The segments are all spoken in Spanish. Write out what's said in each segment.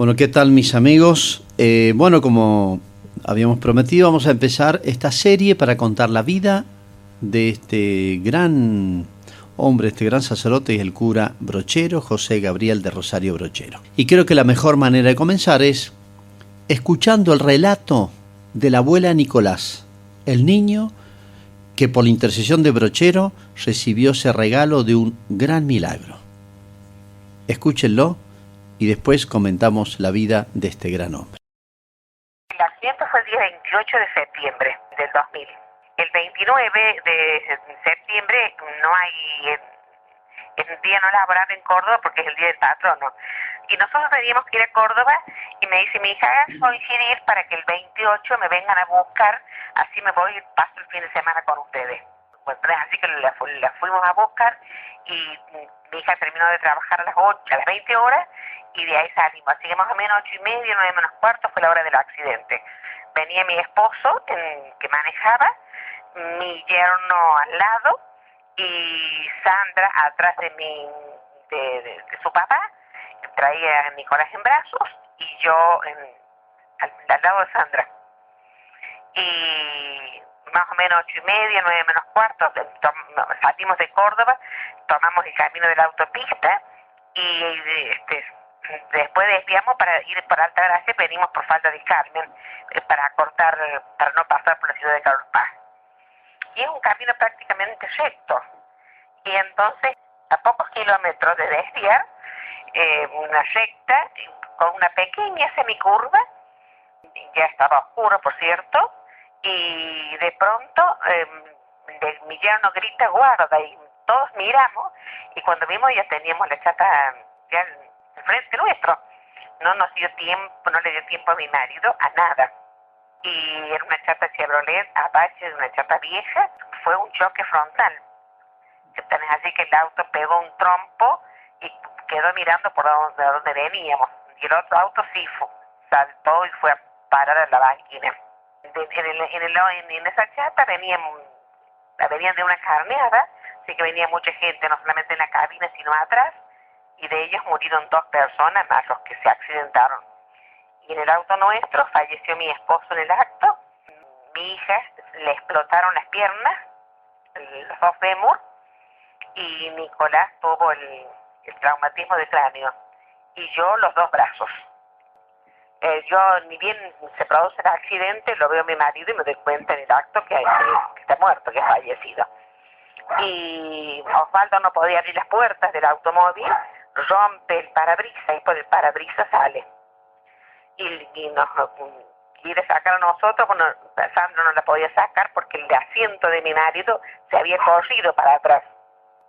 Bueno, ¿qué tal mis amigos? Bueno, como habíamos prometido, vamos a empezar esta serie para contar la vida de este gran hombre, este gran sacerdote, y el cura Brochero, José Gabriel de Rosario Brochero. Y creo que la mejor manera de comenzar es escuchando el relato de la abuela Nicolás, el niño que por la intercesión de Brochero recibió ese regalo de un gran milagro. Escúchenlo y después comentamos la vida de este gran hombre. El accidente fue el día 28 de septiembre del 2000. El 29 de septiembre no hay el día no laborable en Córdoba porque es el día del patrono. Y nosotros teníamos que ir a Córdoba y me dice mi hija, hagan coincidir para que el 28 me vengan a buscar, así me voy y paso el fin de semana con ustedes. Pues, así que la fuimos a buscar y mi hija terminó de trabajar a las 20 horas y de ahí salimos. Así que más o menos 8:30, 9 menos cuarto fue la hora del accidente. Venía mi esposo que manejaba, mi yerno al lado y Sandra atrás de su papá, traía a Nicolás en brazos y yo al lado de Sandra. Y más o menos 8:30, 9 menos cuarto, salimos de Córdoba, tomamos el camino de la autopista y después desviamos para ir por Altagracia, venimos por Falda del Carmen para no pasar por la ciudad de Carlos Paz. Y es un camino prácticamente recto. Y entonces, a pocos kilómetros de desviar, una recta con una pequeña semicurva, ya estaba oscuro, por cierto, y de pronto mi yerno grita guarda y todos miramos y cuando vimos ya teníamos la chata ya al frente nuestro. No nos dio tiempo, no le dio tiempo a mi marido a nada. Y era una chata Chevrolet Apache, una chata vieja, fue un choque frontal. Así que el auto pegó un trompo y quedó mirando por donde veníamos. Y el otro auto sí saltó y fue a parar a la banquina. En esa chata venían de una carneada, así que venía mucha gente, no solamente en la cabina, sino atrás, y de ellos murieron 2 personas más los que se accidentaron. Y en el auto nuestro falleció mi esposo en el acto, mi hija le explotaron las piernas, los 2 fémur, y Nicolás tuvo el traumatismo de cráneo, y yo los 2 brazos. Yo, ni bien se produce el accidente, lo veo a mi marido y me doy cuenta en el acto que está muerto, que ha fallecido. Y Osvaldo no podía abrir las puertas del automóvil, rompe el parabrisas y por el parabrisas sale. Y nos quiere sacar a nosotros, bueno, Sandra no la podía sacar porque el asiento de mi marido se había corrido para atrás.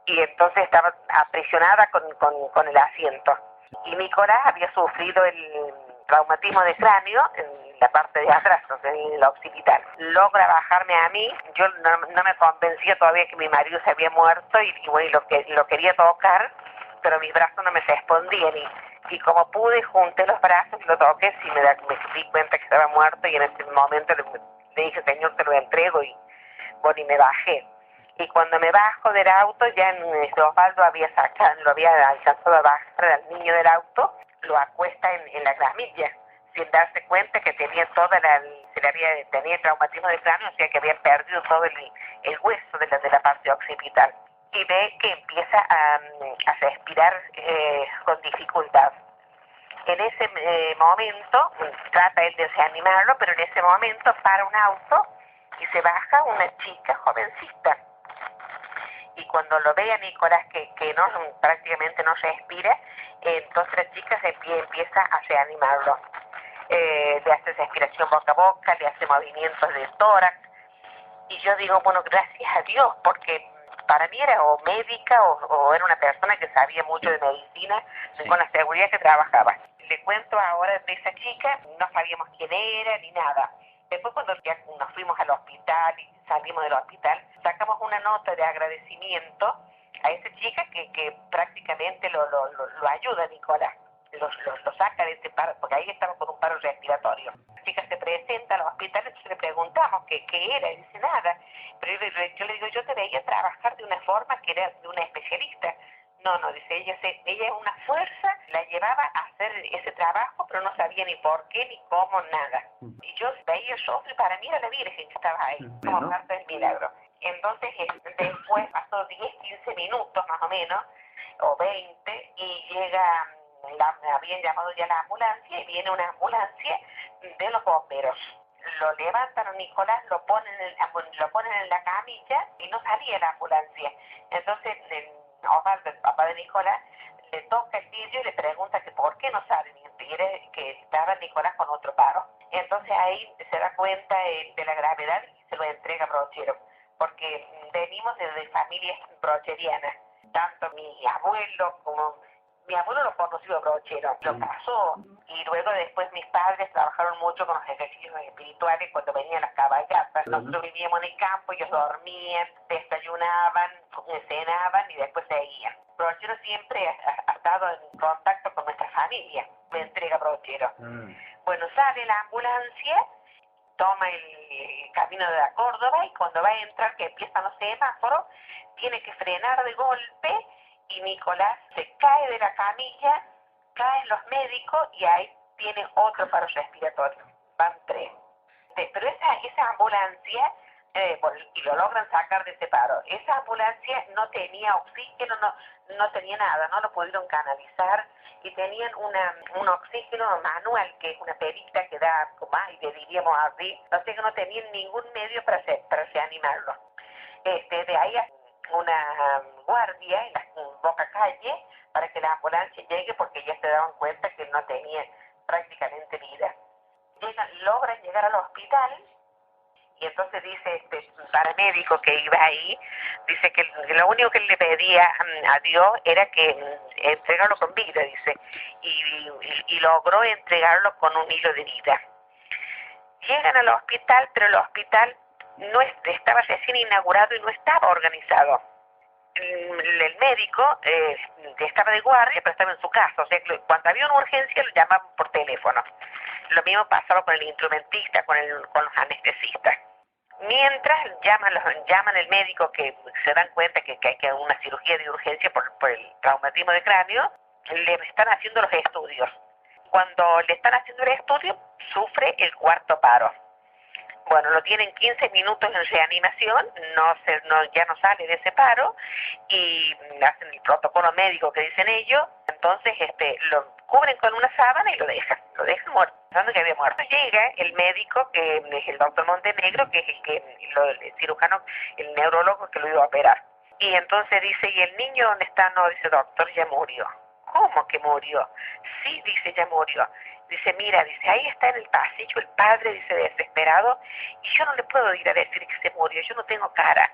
Y entonces estaba aprisionada con el asiento. Y Nicolás había sufrido el traumatismo de cráneo en la parte de atrás, en el occipital. Logra bajarme a mí, yo no me convencía todavía que mi marido se había muerto y bueno, lo quería tocar, pero mis brazos no me respondían y como pude junté los brazos y lo toqué, sí me di cuenta que estaba muerto y en ese momento le dije, Señor, te lo entrego y bueno, y me bajé. Y cuando me bajo del auto, ya Osvaldo lo había alcanzado a bajar al niño del auto, lo acuesta en la gramilla, sin darse cuenta que tenía tenía traumatismo de cráneo, o sea que había perdido todo el hueso de la parte occipital. Y ve que empieza a respirar con dificultad. En ese momento, trata él de desanimarlo, pero en ese momento para un auto y se baja una chica jovencita. Y cuando lo ve a Nicolás que prácticamente no respira, entonces la chica empieza a reanimarlo. Le hace respiración boca a boca, le hace movimientos de tórax. Y yo digo, bueno, gracias a Dios, porque para mí era o médica o era una persona que sabía mucho de medicina, sí, con la seguridad que trabajaba. Le cuento ahora de esa chica, no sabíamos quién era ni nada. Después cuando ya nos fuimos al hospital y salimos del hospital, sacamos una nota de agradecimiento a esa chica que prácticamente lo ayuda a Nicolás. Lo saca de ese paro, porque ahí estaba con un paro respiratorio. La chica se presenta al hospital, entonces le preguntamos qué era, y dice nada. Pero yo le digo, yo te veía trabajar de una forma que era de una especialista. No, dice, ella es una fuerza, la llevaba a hacer ese trabajo, pero no sabía ni por qué, ni cómo, nada. Y yo veía el rostro y para mí era la Virgen que estaba ahí, como parte del milagro. Entonces, después pasó 10, 15 minutos más o menos, o 20, y llega, habían llamado ya la ambulancia, y viene una ambulancia de los bomberos. Lo levantan a Nicolás, lo ponen en la camilla y no salía la ambulancia. Entonces, Osvaldo, el papá de Nicolás, le toca el vidrio y le pregunta que por qué no sale, y era que estaba Nicolás con otro paro. Entonces ahí se da cuenta de la gravedad y se lo entrega a Brochero, porque venimos de familias brocherianas, tanto mi abuelo como... Mi abuelo lo conoció a Brochero, lo casó, y luego después mis padres trabajaron mucho con los ejercicios espirituales cuando venían las cabalgatas. Nosotros vivíamos en el campo, ellos dormían, desayunaban, cenaban y después seguían. Brochero siempre ha estado en contacto con nuestra familia, me entrega Brochero. Bueno, sale la ambulancia, toma el camino de la Córdoba, y cuando va a entrar, que empiezan los semáforos, tiene que frenar de golpe, y Nicolás se cae de la camilla, caen los médicos y ahí tiene otro paro respiratorio. Van 3. Pero esa ambulancia, y lo logran sacar de ese paro, esa ambulancia no tenía oxígeno, no tenía nada, no lo pudieron canalizar, y tenían un oxígeno manual, que es una perita que da como aire, diríamos así, o sea que no tenían ningún medio para reanimarlo. De ahí una guardia en la Boca Calle para que la ambulancia llegue, porque ya se daban cuenta que no tenía prácticamente vida. Logran llegar al hospital, y entonces dice este paramédico que iba ahí, dice que lo único que le pedía a Dios era que entregarlo con vida, dice, y logró entregarlo con un hilo de vida. Llegan al hospital, pero el hospital no estaba recién inaugurado y no estaba organizado. El médico estaba de guardia, pero estaba en su casa, o sea que cuando había una urgencia lo llamaban por teléfono. Lo mismo pasaba con el instrumentista, con los anestesistas. Mientras llaman el médico, que se dan cuenta que hay que una cirugía de urgencia por el traumatismo de cráneo, le están haciendo los estudios. Cuando le están haciendo el estudio, sufre el cuarto paro. Bueno, lo tienen 15 minutos en reanimación, ya no sale de ese paro, y hacen el protocolo médico que dicen ellos. Entonces lo cubren con una sábana y lo dejan muerto, pensando que había muerto. Llega el médico, que es el doctor Montenegro, que es el cirujano, el neurólogo que lo iba a operar. Y entonces dice, ¿y el niño dónde está? No, dice, doctor, ya murió. ¿Cómo que murió? Sí, dice, ya murió. Dice, mira, dice, ahí está en el pasillo el padre, dice, desesperado, y yo no le puedo ir a decir que se murió, yo no tengo cara.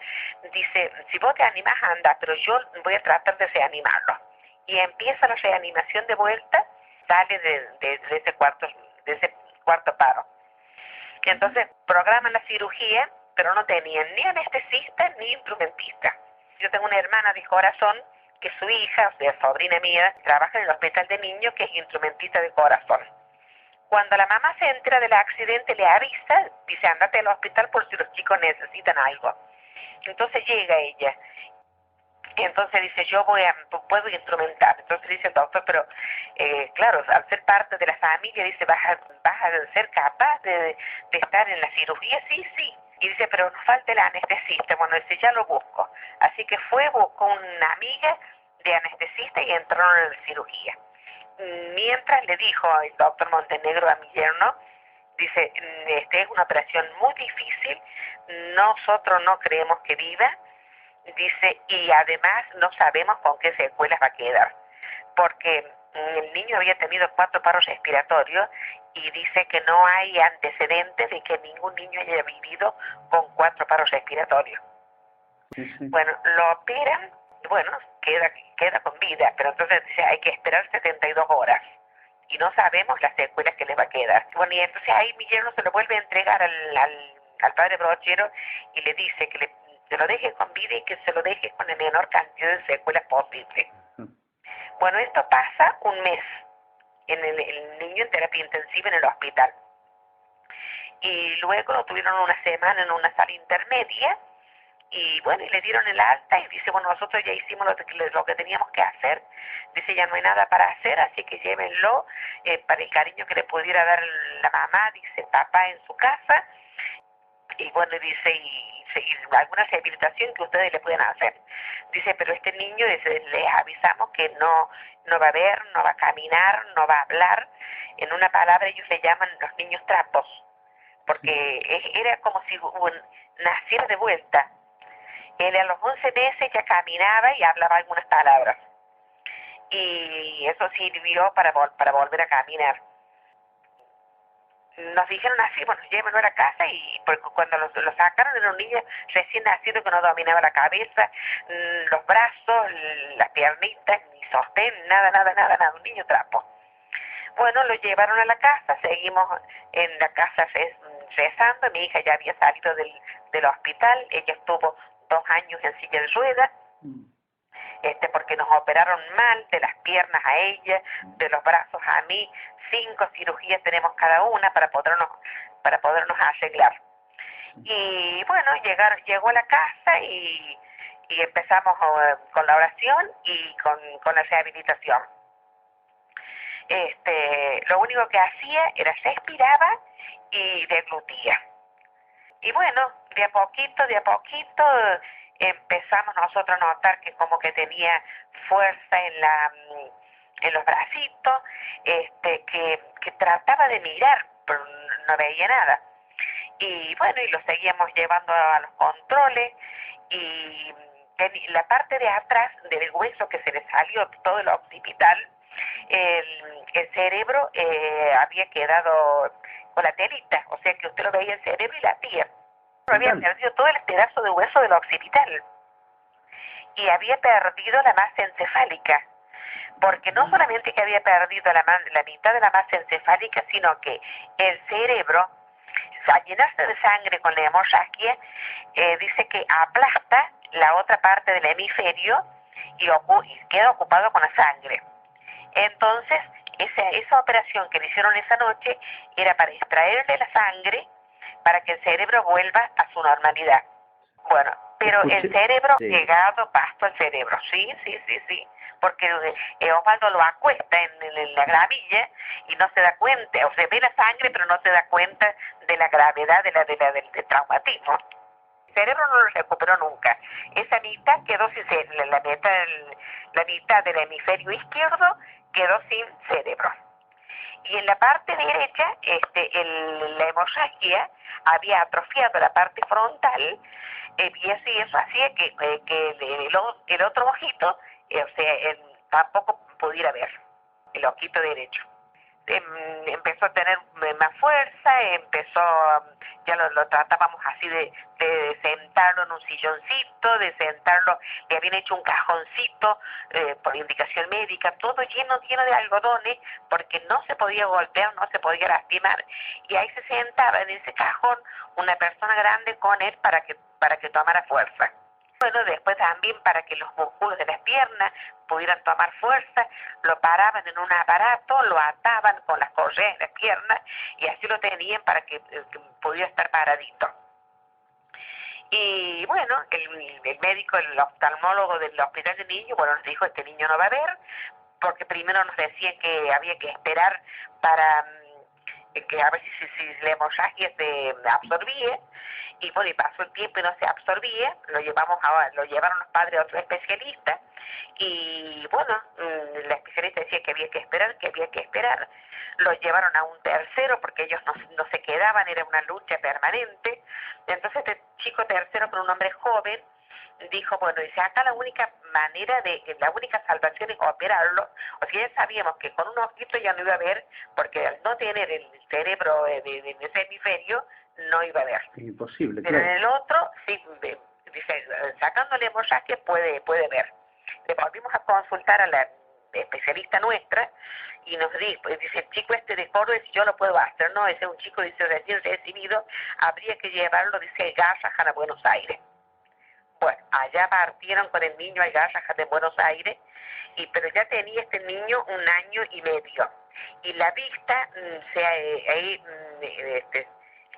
Dice, si vos te animás, anda, pero yo voy a tratar de reanimarlo. Y empieza la reanimación de vuelta, sale de ese cuarto paro. Y entonces programan la cirugía, pero no tenían ni anestesista ni instrumentista. Yo tengo una hermana de corazón, que su hija, o sea, sobrina mía, trabaja en el hospital de niños, que es instrumentista de corazón. Cuando la mamá se entera del accidente, le avisa, dice, ándate al hospital por si los chicos necesitan algo. Entonces llega ella, y entonces dice, yo puedo instrumentar. Entonces dice el doctor, pero claro, al ser parte de la familia, dice, vas a ser capaz de estar en la cirugía. Sí. Y dice, pero nos falta el anestesista. Bueno, dice, ya lo busco. Así que buscó una amiga de anestesista y entraron en la cirugía. Mientras le dijo el doctor Montenegro a mi yerno, dice, es una operación muy difícil, nosotros no creemos que viva, dice, y además no sabemos con qué secuelas va a quedar, porque el niño había tenido 4 paros respiratorios, y dice que no hay antecedentes de que ningún niño haya vivido con 4 paros respiratorios. Bueno, lo operan, bueno, queda con vida, pero entonces dice, hay que esperar 72 horas y no sabemos las secuelas que le va a quedar. Bueno, y entonces ahí mi yerno se lo vuelve a entregar al padre Brochero, y le dice que se lo deje con vida y que se lo deje con la menor cantidad de secuelas posible. Bueno, esto pasa un mes en el niño en terapia intensiva en el hospital, y luego lo tuvieron una semana en una sala intermedia, Y bueno, y le dieron el alta y dice, bueno, nosotros ya hicimos lo que teníamos que hacer. Dice, ya no hay nada para hacer, así que llévenlo para el cariño que le pudiera dar la mamá, dice, papá en su casa. Y bueno, dice, y alguna rehabilitación que ustedes le pueden hacer. Dice, pero este niño, dice, les avisamos que no va a ver, no va a caminar, no va a hablar. En una palabra ellos le llaman los niños trapos, porque era como si naciera de vuelta. Él a los 11 meses ya caminaba y hablaba algunas palabras. Y eso sirvió para volver a caminar. Nos dijeron así, bueno, llévenlo a la casa, y porque cuando lo sacaron era un niño recién nacido que no dominaba la cabeza, los brazos, las piernitas, ni sostén, nada, un niño trapo. Bueno, lo llevaron a la casa, seguimos en la casa rezando. Mi hija ya había salido del hospital, ella estuvo 2 años en silla de ruedas, porque nos operaron mal, de las piernas a ella, de los brazos a mí. 5 cirugías tenemos cada una para podernos arreglar. Y bueno, llegó a la casa y empezamos con la oración y con la rehabilitación. Lo único que hacía era respiraba y deglutía. Y bueno, de a poquito empezamos nosotros a notar que como que tenía fuerza en los bracitos, que trataba de mirar, pero no veía nada. Y bueno, y lo seguíamos llevando a los controles, y la parte de atrás del hueso que se le salió todo el occipital, el cerebro había quedado con la telita, o sea que usted lo veía el cerebro y la tía. Había perdido todo el pedazo de hueso del occipital y había perdido la masa encefálica, porque no solamente que había perdido la mitad de la masa encefálica, sino que el cerebro, al llenarse de sangre con la hemorragia, dice que aplasta la otra parte del hemisferio y queda ocupado con la sangre. Entonces, esa operación que le hicieron esa noche era para extraerle la sangre para que el cerebro vuelva a su normalidad. Bueno, pero el cerebro pegado pasto al cerebro, sí, porque Osvaldo lo acuesta en la gravilla y no se da cuenta, o se ve la sangre pero no se da cuenta de la gravedad del traumatismo. El cerebro no lo recuperó nunca. Esa mitad quedó sin la mitad del hemisferio izquierdo quedó sin cerebro. Y en la parte derecha, la hemorragia había atrofiado la parte frontal, y eso hacía que el otro ojito, tampoco pudiera ver, el ojito derecho. Empezó a tener más fuerza, ya lo tratábamos así de sentarlo en un silloncito, de sentarlo, le habían hecho un cajoncito por indicación médica, todo lleno de algodones, porque no se podía golpear, no se podía lastimar, y ahí se sentaba en ese cajón una persona grande con él para que tomara fuerza. Bueno, después también para que los músculos de las piernas pudieran tomar fuerza, lo paraban en un aparato, lo ataban con las correas de las piernas y así lo tenían para que pudiera estar paradito. Y bueno, el médico, el oftalmólogo del hospital de niños, bueno, nos dijo, este niño no va a ver, porque primero nos decían que había que esperar para que a ver si la hemorragia se absorbía. Y bueno, y pasó el tiempo y no se absorbía, lo llevaron los padres a otro especialista, y bueno, la especialista decía que había que esperar, lo llevaron a un tercero porque ellos no se quedaban, era una lucha permanente. Entonces este chico tercero, con un hombre joven, dijo, bueno, dice, acá la única salvación es operarlo. O sea, ya sabíamos que con un ojito ya no iba a ver, porque al no tener el cerebro de ese hemisferio, no iba a ver. Imposible, pero claro. en el otro, sí, dice, sacándole hemorragia puede ver. Le volvimos a consultar a la especialista nuestra y nos dice, el chico de Córdoba, si yo lo puedo hacer, no, ese es un chico, dice, recién recibido, habría que llevarlo, dice, Garrahan a Buenos Aires. Bueno, allá partieron con el niño al Garrahan de Buenos Aires, pero ya tenía este niño 1 año y medio. Y la vista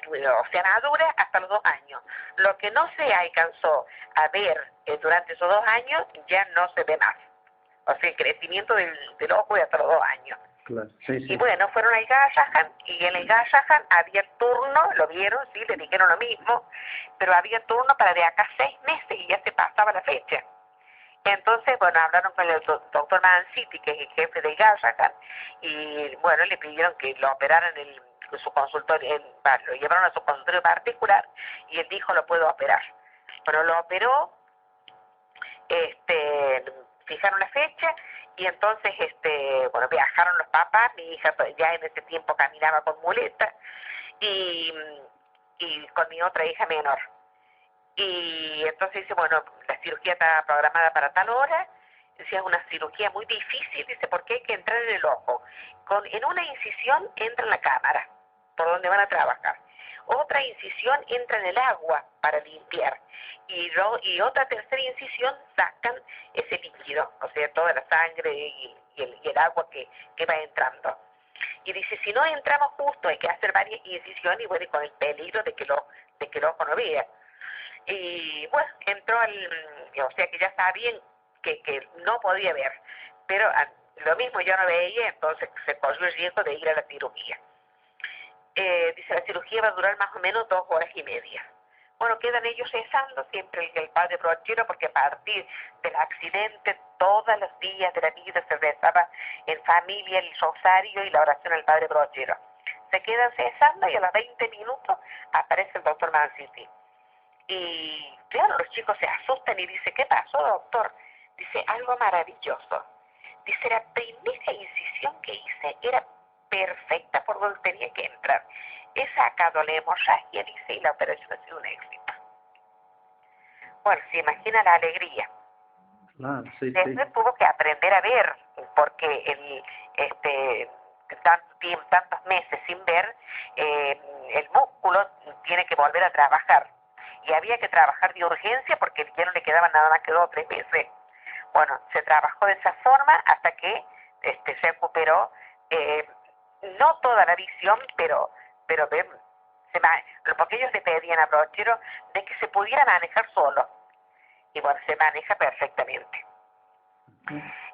oceanadura hasta los 2 años. Lo que no se alcanzó a ver durante esos 2 años ya no se ve más. O sea, el crecimiento del ojo de hasta los 2 años. Claro, sí, sí. Y bueno, fueron al Gallahan, y en el Gallahan había turno, lo vieron, sí, le dijeron lo mismo, pero había turno para de acá 6 meses y ya se pasaba la fecha. Entonces, bueno, hablaron con el doctor Manciti, que es el jefe del Gallahan, y bueno, le pidieron que lo operaran en su consultorio, lo llevaron a su consultorio particular, y él dijo, lo puedo operar. Bueno, lo operó, fijaron la fecha, y entonces, bueno, viajaron los papás, mi hija ya en ese tiempo caminaba con muleta, y con mi otra hija menor. Y entonces dice, bueno, la cirugía está programada para tal hora. Dice, es una cirugía muy difícil, dice, porque hay que entrar en el ojo. En una incisión entra en la cámara, por donde van a trabajar. Otra incisión entra en el agua para limpiar. Y otra tercera incisión sacan ese líquido, o sea, toda la sangre y el agua que va entrando. Y dice, si no entramos justo, hay que hacer varias incisiones, y bueno, y con el peligro de que el ojo no vea. Y bueno, entró o sea que ya sabían que no podía ver, pero lo mismo yo no veía, entonces se corrió el riesgo de ir a la cirugía. Dice, la cirugía va a durar más o menos 2 horas y media. Bueno, quedan ellos rezando siempre el padre Brochero, porque a partir del accidente todos los días de la vida se rezaba en familia el rosario y la oración al padre Brochero. Se quedan rezando y a los 20 minutos aparece el doctor Mancini. Y claro, los chicos se asustan y dicen, ¿qué pasó, doctor? Dice, algo maravilloso. Dice, la primera incisión que hice era perfecta por donde tenía que entrar. He sacado la hemorragia, dice, y la operación ha sido un éxito. Bueno, se imagina la alegría. Claro, sí, Después sí. tuvo que aprender a ver, porque tantos meses sin ver, el músculo tiene que volver a trabajar. Y había que trabajar de urgencia porque ya no le quedaban nada más que 2 o 3 meses. Bueno, se trabajó de esa forma hasta que se recuperó, no toda la visión, pero porque ellos le pedían a Brochero de que se pudiera manejar solo. Y bueno, se maneja perfectamente.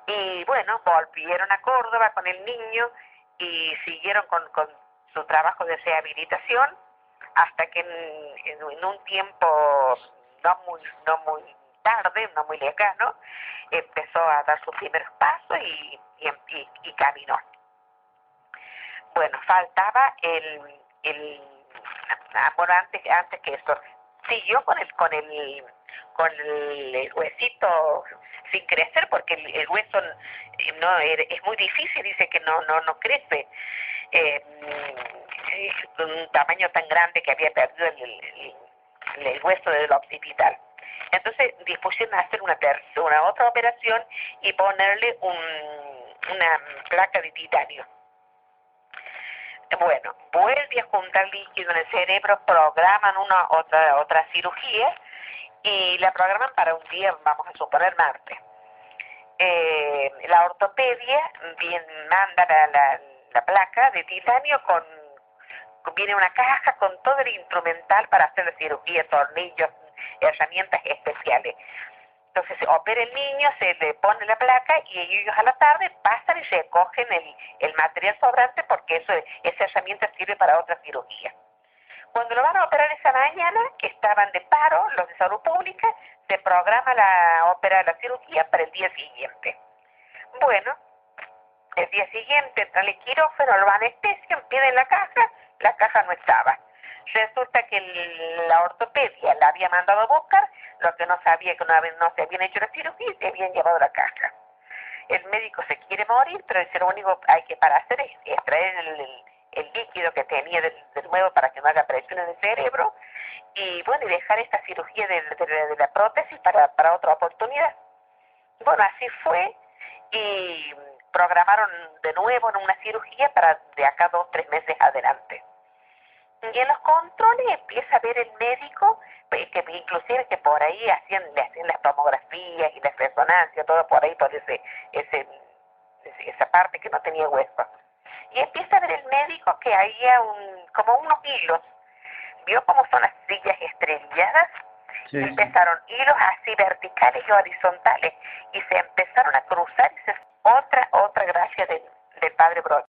Y bueno, volvieron a Córdoba con el niño y siguieron con su trabajo de rehabilitación hasta que en un tiempo no muy tarde, no muy lejano, empezó a dar sus primeros pasos y caminó. Bueno, faltaba bueno, antes que eso, siguió con el huesito sin crecer, porque el hueso no es muy difícil, dice que no crece, un tamaño tan grande que había perdido el hueso del occipital. Entonces dispusieron a hacer una otra operación y ponerle una placa de titanio. Bueno, vuelve a juntar líquido en el cerebro, programan una otra cirugía y la programan para un día, vamos a suponer, martes. La ortopedia manda la placa de titanio viene una caja con todo el instrumental para hacer la cirugía, tornillos, herramientas especiales. Entonces se opera el niño, se le pone la placa y ellos a la tarde pasan y recogen el material sobrante porque esa herramienta sirve para otra cirugía. Cuando lo van a operar esa mañana, que estaban de paro, los de salud pública, se programa la cirugía para el día siguiente. Bueno, el día siguiente entran al quirófano, lo anestesian, piden la caja no estaba. Resulta que la ortopedia la había mandado a buscar, lo que no sabía que no se habían hecho la cirugía y se habían llevado la caja. El médico se quiere morir, pero dice, lo único que hay que para hacer es extraer el líquido que tenía del nuevo para que no haga presión en el cerebro y bueno, y dejar esta cirugía de la prótesis para otra oportunidad. Bueno, así fue y programaron de nuevo en una cirugía para de acá 2 o 3 meses adelante. Y en los controles empieza a ver el médico, que inclusive que por ahí le hacían las tomografías y las resonancias, todo por ahí, por esa parte que no tenía hueso. Y empieza a ver el médico que había como unos hilos ¿Vio cómo son las sillas estrelladas? Sí. Y empezaron hilos así verticales y horizontales y se empezaron a cruzar y otra gracia del Padre Brown.